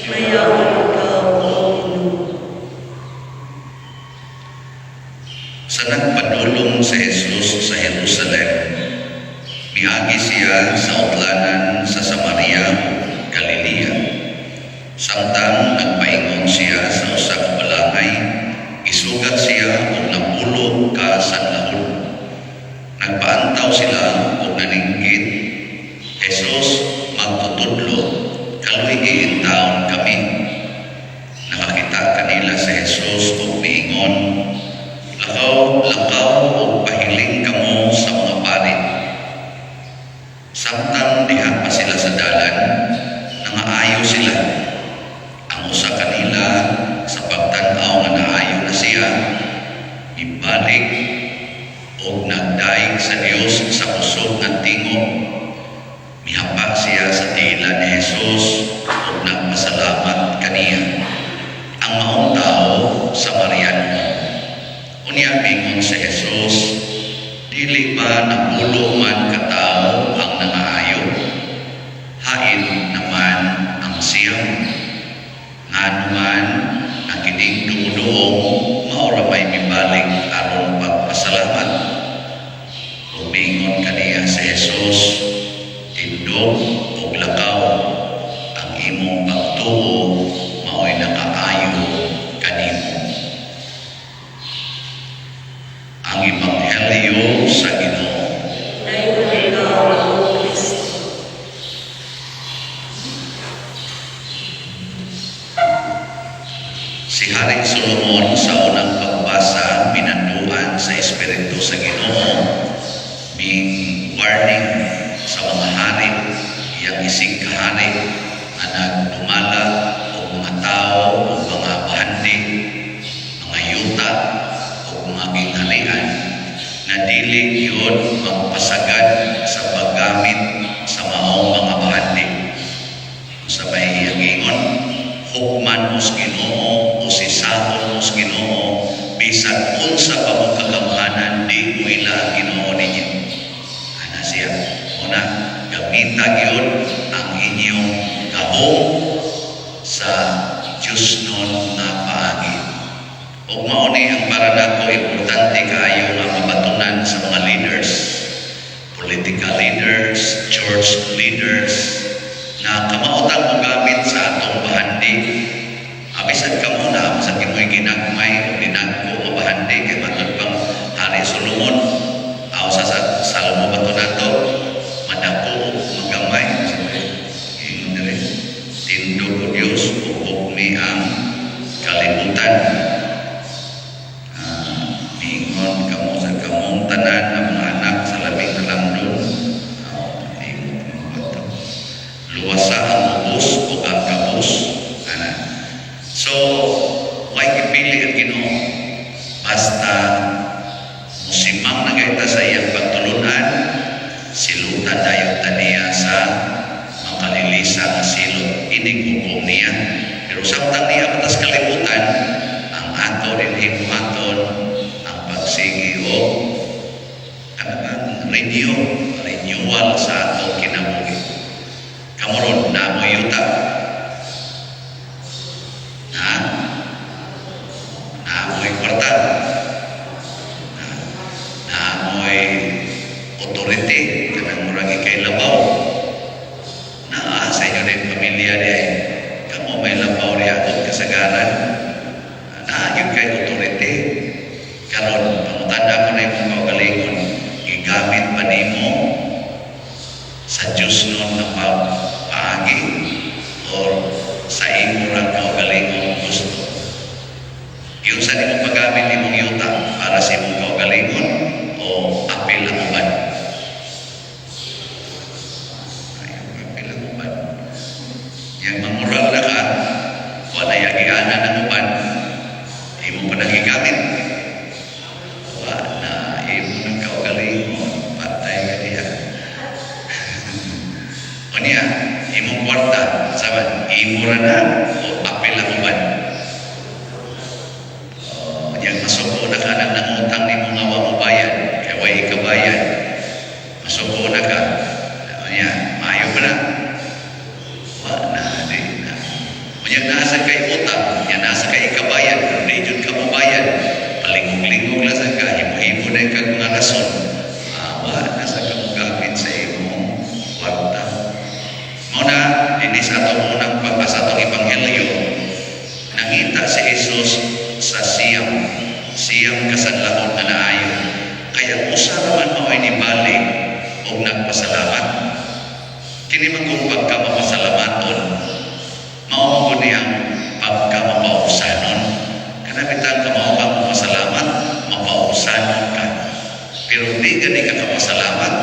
Mayaman ka, O Ginoo. Sa nagpadulong sa Jesus sa Jerusalem, miagi siya sa utlanan sa Samaria, Galilea. Samtang nagpaingon siya sa usa ka balangay, isugat siya og napulog ka sanlahon. Nagpaantaw sila og naninggit, Jesus, magtutudlo, kaluy taon kami. Nakakita kanila sa Jesus ug miingon, lakaw ug pahiling kamo sa mga parit. Samtang diha pa sila sa dalan, nangaayo sila. Ang usa kanila sa pagtan-aw nga naayo na siya, ibalik ug nagdaig sa Dios sa kusog nga tingog. Mihapak siya sa tila ni Jesus ug nagpasalamat kaniya. Ang maong tao sa Mariano. Unya mingon si Jesus, dili ba napulo man ka tao ang nangaayo? Hain naman ang siyam. Ngano man ang kining dumudoong maura may mibalik aron pagpasalamat. Lumingon kaniya si Jesus, tindog ug lakaw ang imong pagtuo mao'y nakaayo kanimo. Ang Ebanghelyo sa Ginoo. Dayon ka, O Kristo. Si Haring Solomon sa unang pagbasa, pinanduan sa Espiritu sa Ginoo, may warning sa mga hari, iyang isig kahari na nagdumala o mga tao o mga bahandi, mga yuta o mga ginghalian na dili yun magpasagad sa paggamit sa maong mga bahandi. Sa may iyang ingon, hukman mos Ginoo o sisahon mos Ginoo bisan unsa pa mo kagamhanan di uila Ginoo ninyo. Ana siya, una gamita gyud ang inyong gahom sa Dios nun nga paagi. Ug mao ni ang para nako importante kaayo nga mabatunan sa mga leaders, political leaders, church leaders, na kamautang mo gamit sa atong bahandi. Abisan ka muna, sa kimoy ginagmay o dinagko mo bahandi, kay matod pang Hari Solomon, aw sa Salmo ba ito nato, madako magamay, tindo ko Diyos, upok mi ang kalimutan. Mingon kamo sa kamong tanan ng mga anak sa labing kalamdon. Luwasa ang ubos o ang kabos. So, why kipili ang Ginoo? Basta musimang nagaita sa iyang pagtulunan, silutan dayon taniya sa makalilisa nga silot. Ining hukom niya. Pero samtang niya patas kalimutan, ang ato rin himuhaton, ang pagsigi o renewal sa ato kinabuhi. Kamuron na mo yuta. Naamoy kwarta. Naamoy authority. Kanang murag kay labaw. Naa sa inyo rin pamilya niya. Kamu may labaw niya at kasagaran. Naagin kay authority. Karon pangutanda ko na yung mga galingon. Gigamit pa nimo sa Diyos nun na paagi or sa imo ra kaugalingong gusto. Yung sa nimo paggamit nimong yuta para sa imong kaugalingon o apil ang uban. Apil ang uban. Yang mangural na ka, wala yagianan ng uban, imo pa nagigamit. Wala, imo ng kaugalingon, patay ka diya. O niya, imong kwarta, saban, imo ra na o apil ang uban. Yang masuko na ka nang nangutang ni mga mamubayan, kaya way ikabayan. Masuko na ka. Niya, maayo ba na? Wala na, di na. Kung nasa kay utang, yan nasa kay kabayan, kung di dyan ka mabayan, palingog-lingog lang sa ka, himo-himo na kang mga rason. Nasa kamugapin sa imong kwarta. Muna, dinis atong unang pagbasa atong Ebanghelyo, nangita si Jesus sa siyam kasanlahon na naayo. Kaya usa naman mo ay nibalik o nagpasalamat. Kini man kung pagkamapasalamaton, mao mo niyang pagkamapausanon. Kanabitan ka mao kang masalamat, mapausanon ka. Pero di gani ka kapasalamat,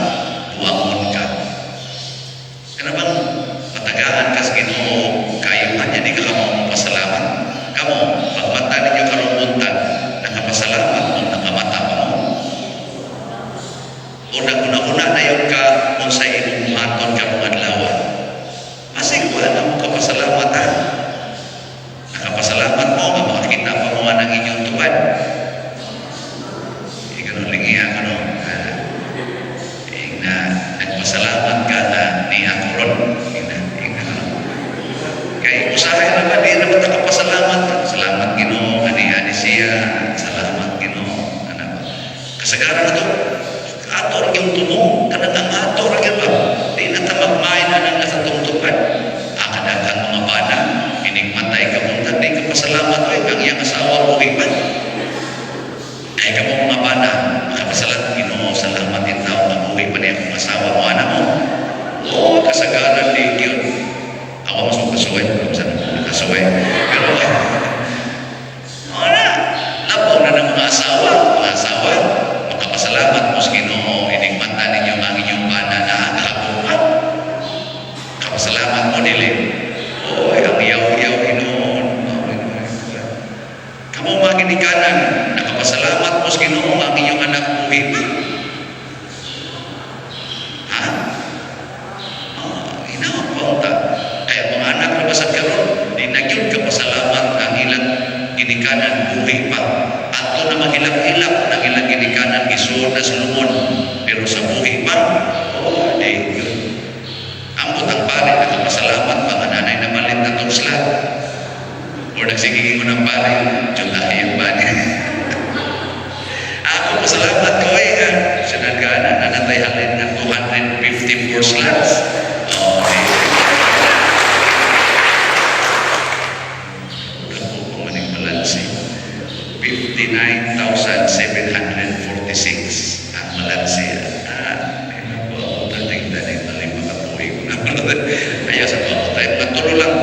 buwangon ka. Kanabang matagaan ka sa Ginoo, kayo kanya di ka mapasalamat. Kamo, pagmata ninyo karunguntan, nakapasalamat o nakamata pa mo. O naguna-una na yung ka kung sa imong maton ka mga adlawan. Masig wala na mo kapasalamatan. Nakapasalamat mo, makakita pa mo ang inyong tubad. Ikaw lingiya ka no. Nagpasalamat ka na ni ako ron. Kaya usahay naman, di naman nakapasalamat. Salamat Ginoo, ani siya. Salamat Ginoo. Kasagaran na to. Ator yung tumo. Kanang ang ator yung ba? Di na tamagmain na nang nasa tungtupan. Akadagang mga bana. Inigmatay ka mong di ka pasalamat. Ang iyang asawa mo iban. Ay ka mo mga bana. Makapasalamat Ginoo. Salamat din tao. Mabuhay pa niya kung asawa mo. Anak mo. Oo, kasagaran din yun. Ako mas magkasuway. Kasuway. Pero, wala. Labaw na ng mga asawa. Mga asawa. Makapasalamat mo sa Ginoo. Inigmata ninyo ang inyong bana na agapungan. Kapasalamat mo nila. Oo, ang iyaw-iyaw Ginoo. Kamu mga ginikanan. Nakapasalamat mo sa Ginoo ang inyong anak buhay pa. Kaya mga anak na basag karon, di nagyod ka pasalamat ang ilang ginikanan buhay pa. Ato na mahilap-hilap ng ilang ginikanan isuod na sulumon. Pero sa buhay pa, di yun. Ambot ang pare, nakapasalamat mga nanay na malit na togslat. O nagsigiging mo ng pare, dyan tayo yung bani. Ako pasalamat ko sunod ka na nanatay halin ng 254 slots. Malansi. 59,746 ang malansi. Ayaw sa mga tayo. Tulo lang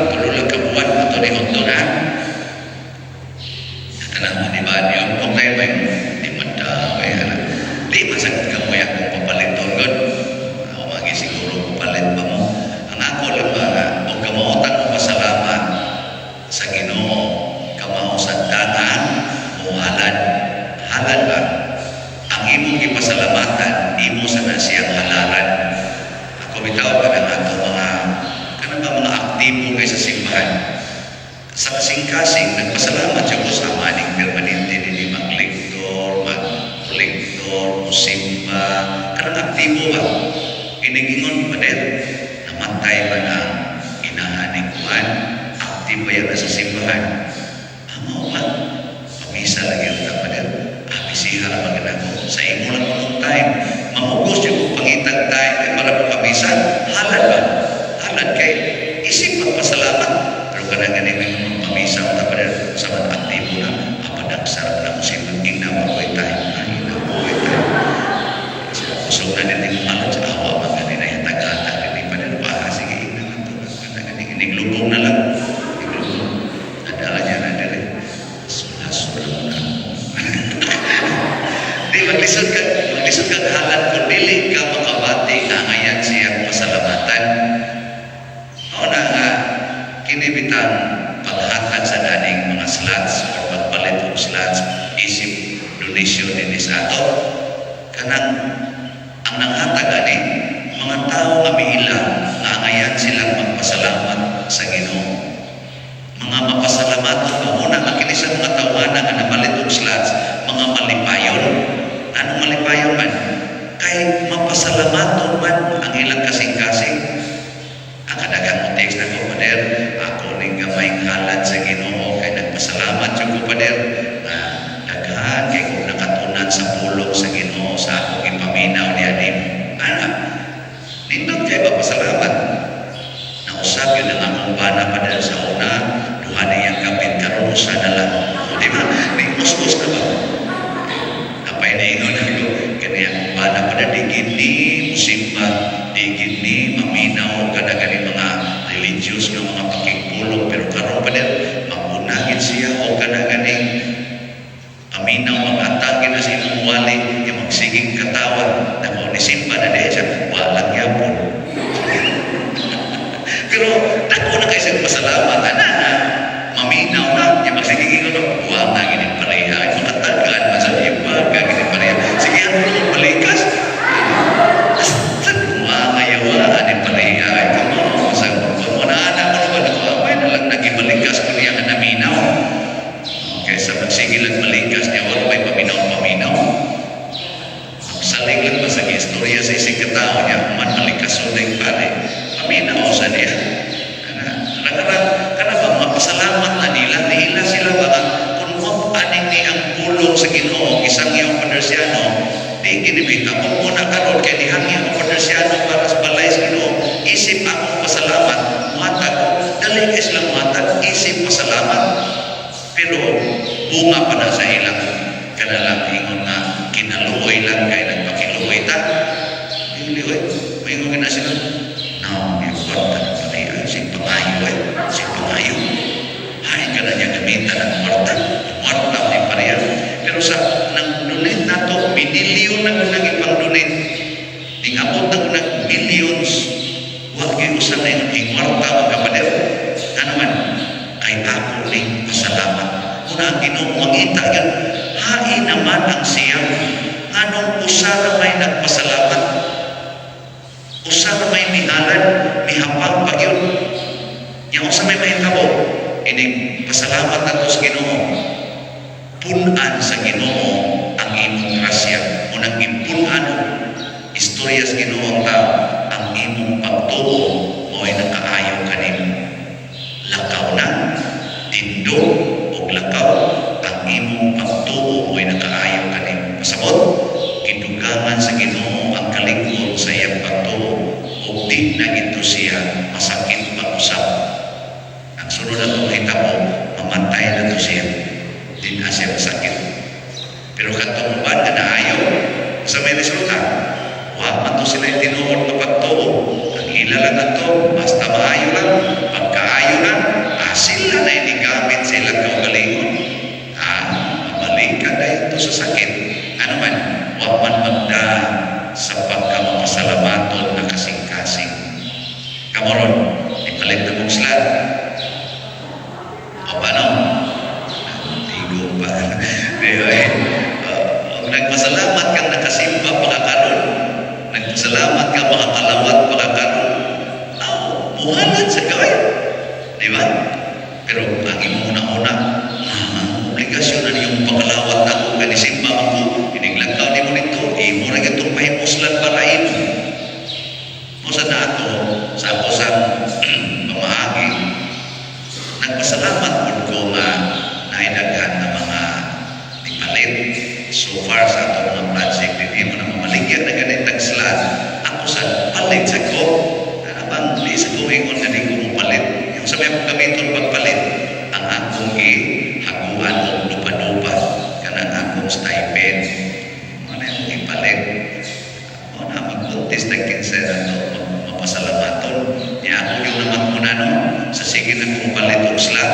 kabuan. Ito ni Hondo na. Tanang mo ni Banyo. Kung tayo ba yung di madaway. Di masakit ka mo yan kung papalit doon. Umagi siguro papalit pa mo. Ang ako lang ba, kung kamuotan mo pasalamat sa Ginoo, kamao sa dagan o halad. Halad ba? Ang imong ipasalamatan, imo sa nasiyang halalan. Ako bitaw ka na ito mga aktibo kayo sa simbahan. Sa kasing-kasing, nagpasalamat siya ko sa maning permanente ni mag-lektor, musimba. Karang aktibo ba? Inigingon pa din, namatay ba na inahaning kuhan? Aktibo yan sa simbahan. Amo ba? Pamisa lagi yung tapadir. Abisiha lang magandang sa imo lang kung time. Mamugos yung pangitag tayo kay para po pamisa. Halad ba? Halad kay isip magpasalamat. Pero kanang ganin yung pamisa ang tapadir sa mga aktibo na apadagsarap na musimang ginawa ko tayo. Inabuhay tayo. Kusog na din yung malot sa awa mga ganin na yung tagata. Hindi pa rin pa. Sige, iniglubong na lang. Adala niya na din. Sulas-sulang na. Di, maglisod ka halad kung dili ka makabati na ngayon siyang pasalamatan. O na nga, kinibitang paghatag sa daning mga slots o pagpalit ng slots, isip donation din sa ato. Kanang ang nanghatag ani, mga tao nga miila nga ngayon silang magpasalamat sa Ginoo. Mga mapasalamat o muna makini sa mga tawanan nga napalit og slots, mga malipayon. Anong malipayon man? Kay mapasalamat man ang ilang kasing-kasing. Ang kadagang mo text na ko, Pader, ako ning gamay nga ngalan sa Ginoo kay nagpasalamat yung kumpader na daghan kay kung nakatunan sa pulong sa Ginoo sa akong ipaminaw ni anim. Nindot kay ba pasalamat? Nausap yun ang akong bana pa sa una, duha na yung kapit karon usa na lang. Di ba? Ningos-us na ba? Kapay na ingon ako, kani akong bana pa na digid ni musimba, digid ni maminaw kada gani mga religious ng mga pakigpulong, pero karon pa din magunagin siya o kada gani aminaw maghatagin na sa imong wali yung magsiging katawan na kung nisimba na diya siya walang yapon. Pero dako na kayo sa pasalamat na maminaw na yung magsiging ikaw huwag na gini pareha makatagaan man sa iba ka gini pareha sige ano lang balikas sa kumangayawaan ni pareha kamo sa pamunana mo naman ako amay na lang nagibalikas ko niya na naminaw. Kaysa magsigil at malikas niya, wala ba'y paminaw-paminaw? Magsaling lang ba sa istorya sa isang katao niya, man malikas o na yung pare, paminaw sa niya. Karena ba, mapasalamat na nila sila ba, kung mapaning ni ang pulong sa Ginoo, isang iyong padersyano, di kinibita mo muna karon kay dihang iyong padersyano para sa balay sa Ginoo, isip akong pasalamat, matag, dali islang matag, isip pasalamat. Pero bunga pa na sa ilang kanalang ingon na kinaluoy lang kay nagpakiluoy ta. Liluoy, may ingon na sila. No, important pa niya. Si pangayo. Hay ka na niya gamitan ng kwarta. Kwarta ni pareha. Pero sa nang donate na to, minilyon na kung naging donate. Tingabot na kung millions. Huwag kayo usan na yung kwarta mga kapader. Ano man? Kay ako ning pasalamat. Muna ang Ginoo mangita yan. Hain naman ang siya. Nganong usa na may nagpasalamat. Usa na may mihalan, mihapag pa yun. Yang usa may mahitabo. Ining pasalamat nato sa Ginoo. Punan sa Ginoo ang imong grasya. Munang ipunan istorya sa Ginoo ang tao. Ang imong pagtuo mo'y nakaayaw kanimo. Lakaw na, tindo o lakaw, ang imong pagtuo mo'y nakaayaw kanimo. Pasabot, kinugangan sa Ginoo ang kalingkod sa iyang pagtuo o di na ito siya masakit pag-usap. Ang sunod na itong hitabo, mamatay na ito siya. Di na siya masakit. Pero katong ba na naayaw sa may resulta, huwag man ito sila tinuod na pagtuo. Ang hila lang ito, basta maayo lang, pagkaayo lang, sila na inigamit sa ilang kaugalingon. Mabalikan na ito sa sakit. Ano man, huwag man magda sa pagkamapasalamaton na kasing-kasing. Kamoron, ipalit na mong slide. O paano? Tigo pa. Nagpasalamat kang nakasimba pagkakaroon. Nagpasalamat kang makakalawat pagkakaroon. Muhalat sa gawin. Di ba? Pero ang imong una-una, obligasyon na niyong pagkalawat na kung kanisimba ako, iniglagaw ni mo nito, imo rin itong pahimuslan para imo. O sa nato, sa ako sa pamahagi, nagpasalamat po ko nga naidaghan na mga ipalit. So far sa ato mga project, hindi mo na mamaligyan na ganitang slot. Ako sa palit sa ko, bang di sa tuwing kung hindi ko palit. Yung sabi akong gamiton pagpalit, ang akong haguan o lupa-lupa, kanang akong stipend. Ano yung ipalit? O na, mag-contest na kinsa na ito, mapasalamatol. Niya ako yung naman muna no, sa sige na kong palit o slot.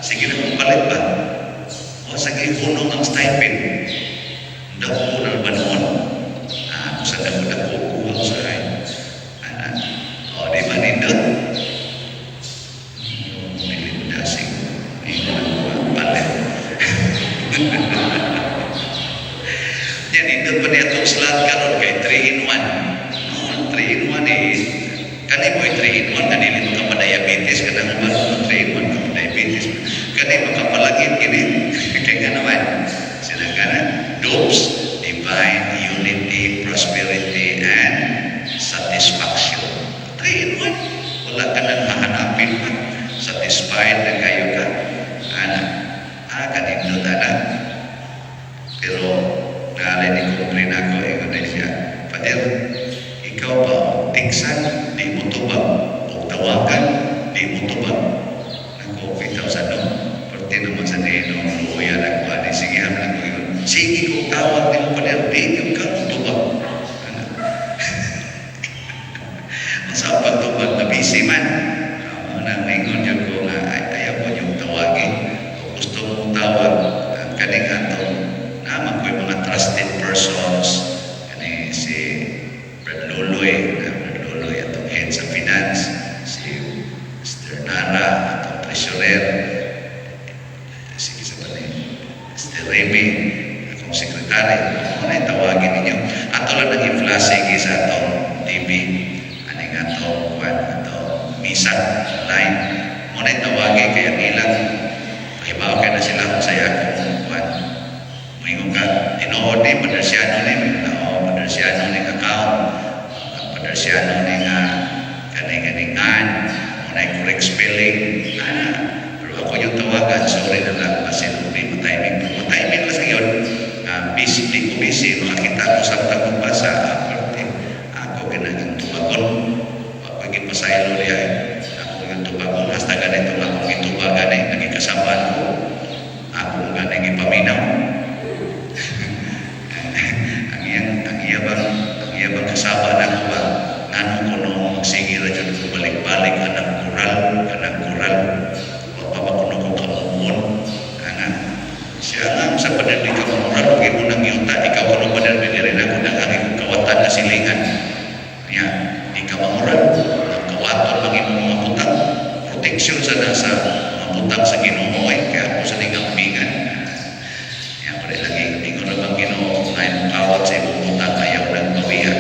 Sige na kong palit ba? O sige, hunong ang stipend. Dako na ba noon? Ako sa dako-dako, kuha sa akin. O, di ba nindot? Milindasing. Palit. Yan, nindot pa niya itong slot karon kay 3-in-1. 3-in-1 kani mo 3-in-1, kanilin ka pa diabetes, kanang ba 3-in-1 ka pa diabetes. Kani makapalagin kini. Kaya naman, sila kanan, dopes, divine unity, prosperity, and satisfaction. 3-in-1. Wala ka nang hahanapin pa. Satisfied na kayo sa no. Pwede naman sa nino, luya na ko, sige lang ko yun. Sige kung tawag din mo pa niya, di ka kung tubag. Sa pagtubag na busy man, nangingon yun ko nga, ayaw ko yung tawagin. Kung gusto mong tawag, kaning ato, naman ko yung mga trusted persons, kani si Brad Loloy, atong head sa finance, si Mr. Nara, atong treasurer, sige sa pala, Mr. Remy, akong sekretary, ano na tawagin ninyo. Ato lang nang inflasi sa atong TV, aning atong misa online, mo na tawagin kaya ilang mahibaw ka na sila kung saya kung mayroon ka, tinood ni Padersiano ni, Padersiano ni account, Padersiano ni kaning-kaningan, muna correct spelling, pero ako yung tawagan, sorry na lang, kasi hindi matiming lang sa yun, busy, di ko busy, makakita ko sa takong basa, ako ginaging tumagon, pagiging pasaylo niya, ako yung tumagon, hasta ganito akong itubagan naging kasamaan ko, ako ganang ipaminaw, ang iya bang kasama na ko ba ngano ko nung magsige ra jud ko balik-balik anang kural wa pa ba kuno ko kamuon ana siya nga sa padali ka moral kay mo nang yuta ikaw ano padali diri na ko nang kawatan na silingan ya di ka moral kawaton mang imong mga utang protection sa nasa mga utang sa Ginoo ay kaya ako sa ningambingan ya pare lagi ingon ra bang Ginoo ay kawat sa imong utang ayaw nang bawian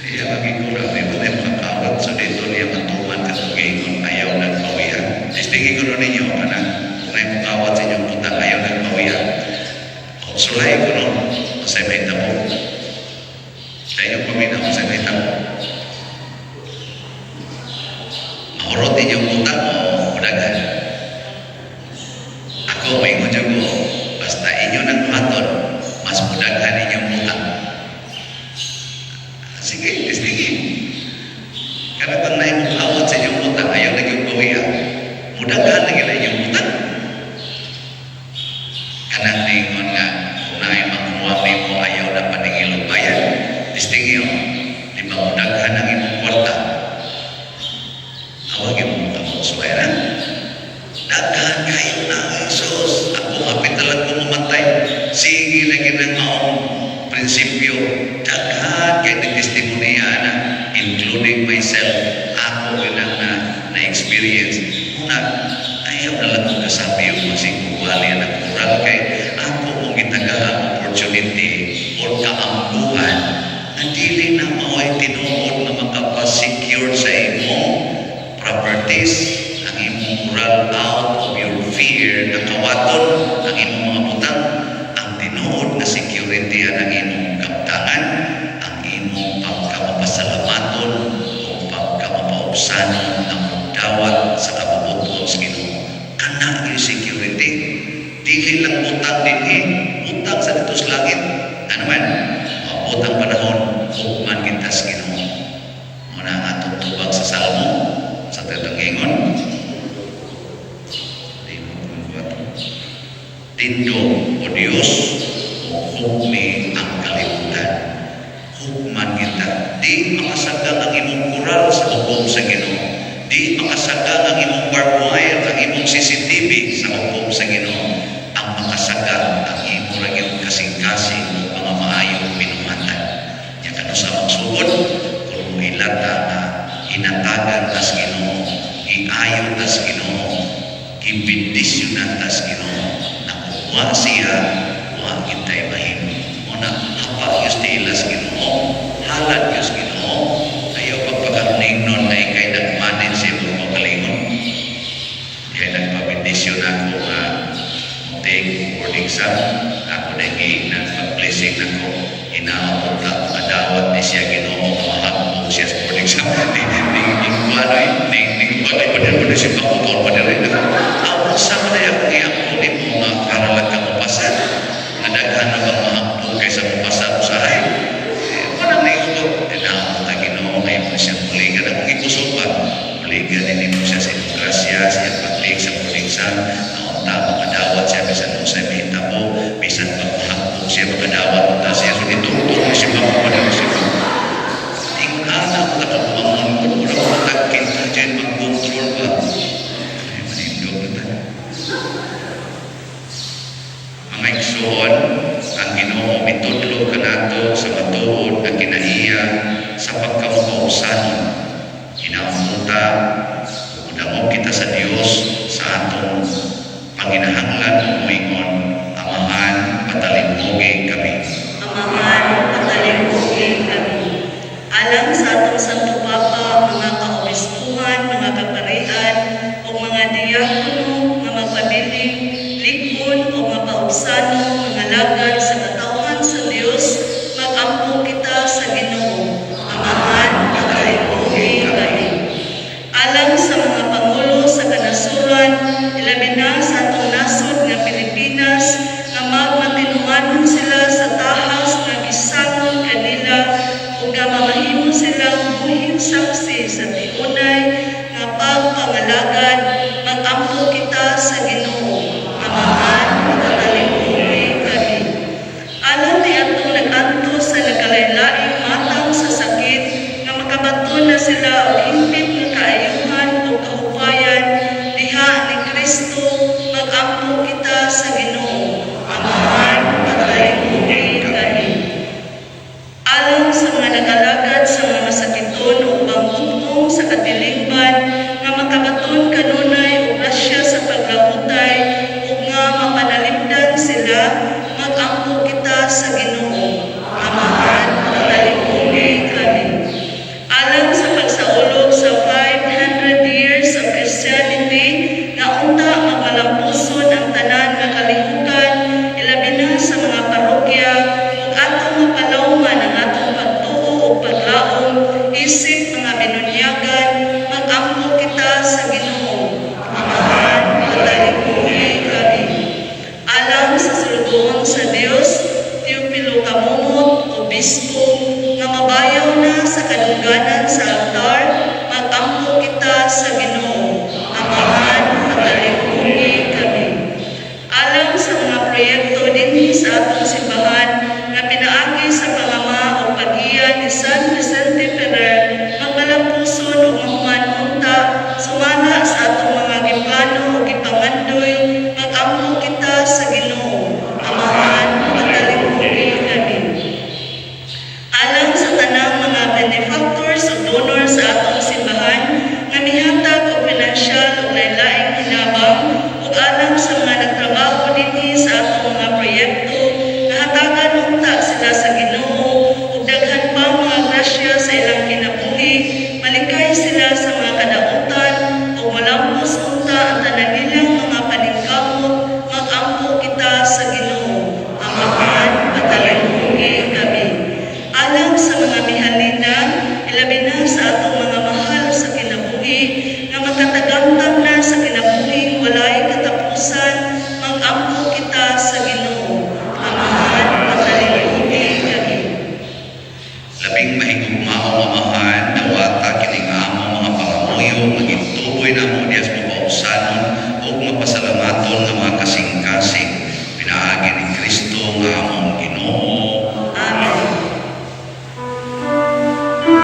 iya lagi kurang ni mo makakawat sa dito niya matuman katong ayaw nang bawian distingi ko ninyo ana kung ay makawat sa inyong utang ayaw nang bawian sulay ko no sa may tamo tayo paminaw sa may tamo mahurot inyong utang mo mudagan ako may ko basta inyo nang maton mas mudagan inyong utang sige distingin karena bang naik awat sa inyong utang ayaw na yung bawian mudagan na gila inyong utang kanang ningon nga kung naay makuha mo ayaw na paningilong bayan distingin di ba mudagan ang imong kwarta awagin mo mga suwairan daghan kayo na Jesus ako kapit talag ko mamatay sige na ginang maong prinsipyo daghan kayo ng testimonya na including myself ako ginang na-experience muna ayaw na lang kong kasabi yung masikuwali na moral kay ako kung gitagaang opportunity or kaambuhan na dili na mao'y tinuod na makapasecure sa imong properties ang imong moral out of your fear na kawaton ang imong mga utang ang tinuod na security ang imong kaptangan ang imong pagkamapasalamaton o pagkamapaubsanon ng dawat sa kabubuton sa Ginoo kana yung security dili lang utang dinhi utang sa dito sa langit ano man utang panahon hukman kita sa Ginoo muna ang atong tubag sa salmo sa tatangingon tindog o Diyos o hukmi ang kalibutan hukman kita di makasagang ang imong kural sa hukom sa Ginoo di makasagang ang imong barbed wire ang imong CCTV sa hukom sa Ginoo ang makasagang ang imong ragyong kasing-kasing mga maayong pinumatan niya kano sa magsugod kung ilata na hinatagan tas Ginoo iayon tas Ginoo gibindisyonan tas Ginoo wa siya wa kitay mahimo una apa yus tilas Ginoo halad yus Ginoo ayaw pagpakaruning nun na ikay nagmanin siya mo magalingon kaya nagpabindisyon ako nga take boarding sa ako naging nagpag-blessing ako inaabot ako kadawat ni siya Ginoo mahapong siya sa boarding sa ning balay pa din siya pakukol pa din ako sama na yung iyakong mo nga karalag ka mapasan na daghan na bang mahapong kaysa mapasan usahay manang na ito inaabot na Ginoo ngayon mo siya muligan akong ikusupan muligan din mo siya sa inyong grasya siya balik sa probinsya, naunta makadawat siya bisan kung sa mahitabo, bisan pagmahapog siya makadawat na siya. So dituturo siya magpapadawat siya. Ingon anak, nakabuangon ko, kurang matagkin na dyan, mag-control ba? Ay, manindog na tayo. Mga igsoon, ang Ginoo mitudlo kanato sa matuod ang kinaiya sa pagkamukausanon. Inamunta, udamo kita sa Dios sa atong panginahanglan moingon, Amahan, patalimugin kami. Amahan, patalimugin kami. Alang sa atong Santo Papa, mga kaobispuhan, mga kaparian, o mga diakono, nga magpabiling, likon, o mga paubsano, mga lagad sa katauhan sa Dios, mag-ampo kita sa Ginoo. Amahan, patalimugin kami. Alang sa mga pangulo sa kanasuran, ilabi na sa atong nasod nga Pilipinas, nga magmatinumanon sila sa tahas nga gisangon kanila ug nga mamahimo silang buhing saksi sa tiunay nga pagpangalagad, mag-ampo kita sa Ginoo. Amahan, patalimugin kami. Alang di ato nag-anto sa nagkalain-laing matang sa sakit, nga makabaton na sila og hingpit